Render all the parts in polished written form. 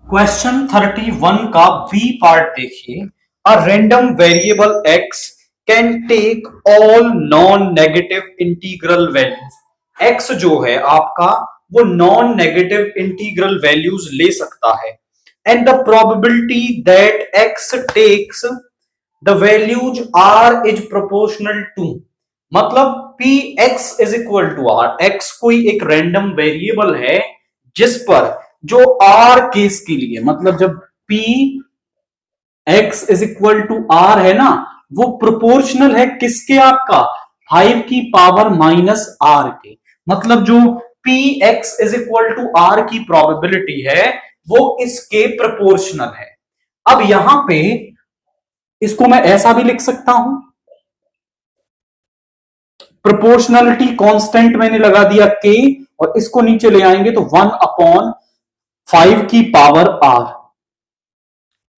Question 31 का B part देखिए। A random variable X can take all non negative integral values. X जो है आपका वो नॉन नेगेटिव इंटीग्रल वैल्यूज ले सकता है and the probability that X takes the values R is proportional to, मतलब P X is equal to R. X कोई एक रैंडम वेरिएबल है जिस पर जो आर केस के लिए, मतलब जब P X is equal to R है ना, वो प्रोपोर्शनल है किसके, आपका 5 की पावर माइनस आर के। मतलब जो P X is equal to R की प्रोबेबिलिटी है वो इसके प्रोपोर्शनल है। अब यहां पे इसको मैं ऐसा भी लिख सकता हूं, प्रोपोर्शनलिटी कांस्टेंट मैंने लगा दिया के, और इसको नीचे ले आएंगे तो 1/5 की पावर आर।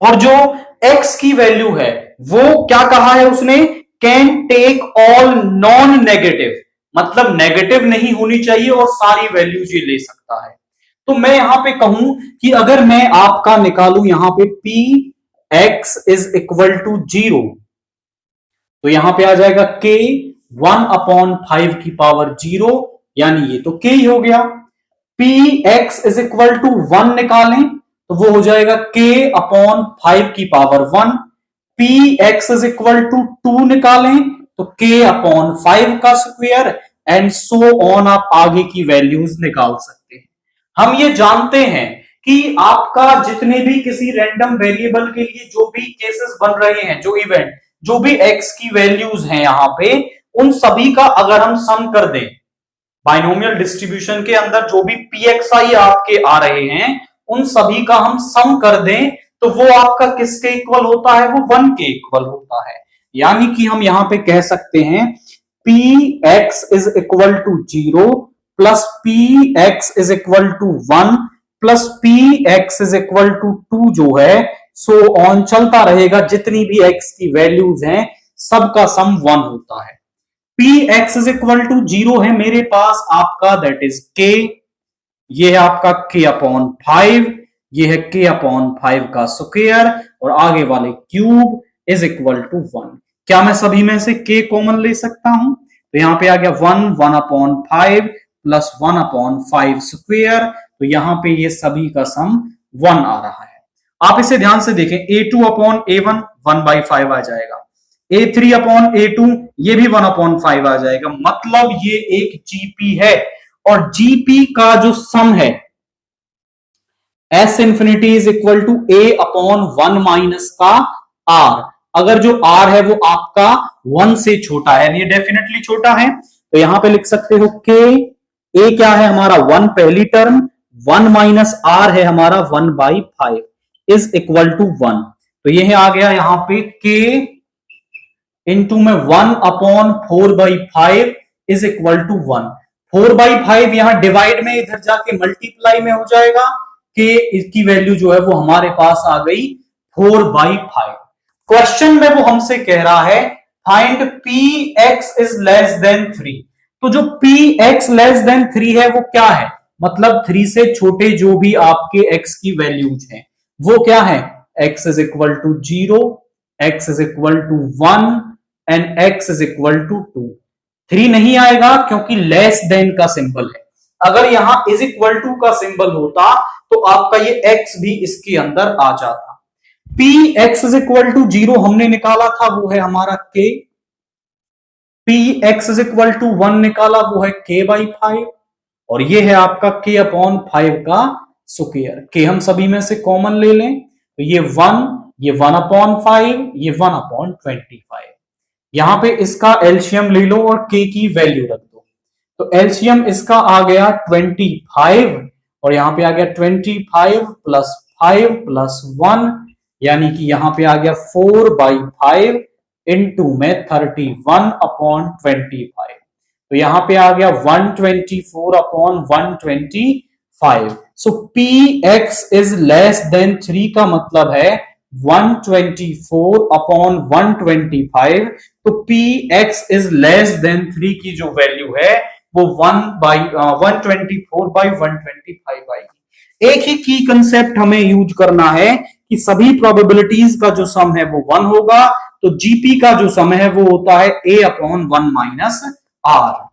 और जो x की वैल्यू है वो क्या कहा है उसने, can take all non negative, मतलब नेगेटिव नहीं होनी चाहिए और सारी वैल्यूज ये ले सकता है। तो मैं यहां पे कहूं कि अगर मैं आपका निकालूं यहां पे p x is equal to 0, तो यहां पे आ जाएगा k 1/5 की पावर 0, यानी ये तो k ही हो गया। P X is equal to 1 निकालें तो वो हो जाएगा k अपॉन 5 की power 1। P X is equal to 2 निकालें तो k अपॉन 5 का स्क्वायर, एंड सो ऑन, आप आगे की वैल्यूज निकाल सकते हैं। हम ये जानते हैं कि आपका जितने भी किसी रैंडम वेरिएबल के लिए जो भी केसेस बन रहे हैं, जो इवेंट, जो भी x की वैल्यूज हैं यहां पे, उन सभी का अगर हम सम कर दें बाइनोमियल डिस्ट्रीब्यूशन के अंदर, जो भी pxi आपके आ रहे हैं उन सभी का हम सम कर दें तो वो आपका किसके इक्वल होता है, वो 1 के इक्वल होता है। यानी कि हम यहां पे कह सकते हैं px is equal to 0 plus px is equal to 1 plus px is equal to 2 जो है, सो ऑन चलता रहेगा। जितनी भी x की वैल्यूज हैं सबका सम 1 होता है। P X is equal to 0 है मेरे पास आपका, दैट इज k, ये है आपका k अपॉन 5, ये है k अपॉन 5 का स्क्वायर, और आगे वाले क्यूब इज इक्वल टू 1। क्या मैं सभी में से k कॉमन ले सकता हूं, तो यहां पे आ गया 1/5 प्लस 1/5 स्क्वायर, तो यहां पे ये सभी का सम 1 आ रहा है। आप इसे ध्यान से देखें, a2 अपॉन a1 1/5 आ जाएगा, a3 अपॉन a2 ये भी 1/5 आ जाएगा। मतलब ये एक जीपी है, और जीपी का जो सम है S infinity is equal to a upon 1 minus का आर। अगर जो आर है वो आपका 1 से छोटा है, ये डेफिनेटली छोटा है, तो यहां पे लिख सकते हो के, ए क्या है हमारा 1 पहली टर्म, 1 माइनस आर है हमारा 1/5 इज इक्वल टू 1। तो ये आ गया यहां पे के इंटू में 1/4/5 इज इक्वल टू 1। 4/5 यहां डिवाइड में, इधर जाके मल्टीप्लाई में हो जाएगा, कि इसकी वैल्यू जो है वो हमारे पास आ गई 4/5। क्वेश्चन में वो हमसे कह रहा है find P X is less than 3। तो जो पी एक्स लेस देन 3 है वो क्या है, मतलब 3 से छोटे जो भी आपके एक्स की वैल्यूज हैं वो क्या है, x is equal to 0, x is equal to 1 and x is equal to 2। 3 नहीं आएगा क्योंकि लेस देन का सिंबल है। अगर यहां इज इक्वल टू का सिंबल होता तो आपका ये x भी इसके अंदर आ जाता। p x is equal to 0 हमने निकाला था, वो है हमारा k। p x is equal to 1 निकाला, वो है k/5, और ये है आपका k अपॉन 5 का स्क्वायर। k हम सभी में से कॉमन ले लें तो ये 1, ये 1/5, ये 1/25। यहां पे इसका एलसीएम ले लो और k की वैल्यू रख दो, तो एलसीएम इसका आ गया 25, और यहां पे आ गया 25 प्लस 5 प्लस 1, यानी कि यहां पे आ गया 4/5 इंटू में 31/25। तो यहां पे आ गया 124/125। So P X is less than 3 का मतलब है 124/125। तो P X is less than 3 की जो वैल्यू है वो 1/124/125 आएगी। एक ही की कंसेप्ट हमें यूज करना है कि सभी प्रोबेबिलिटीज का जो सम है वो 1 होगा, तो जीपी का जो सम है वो होता है a अपॉन 1 माइनस आर।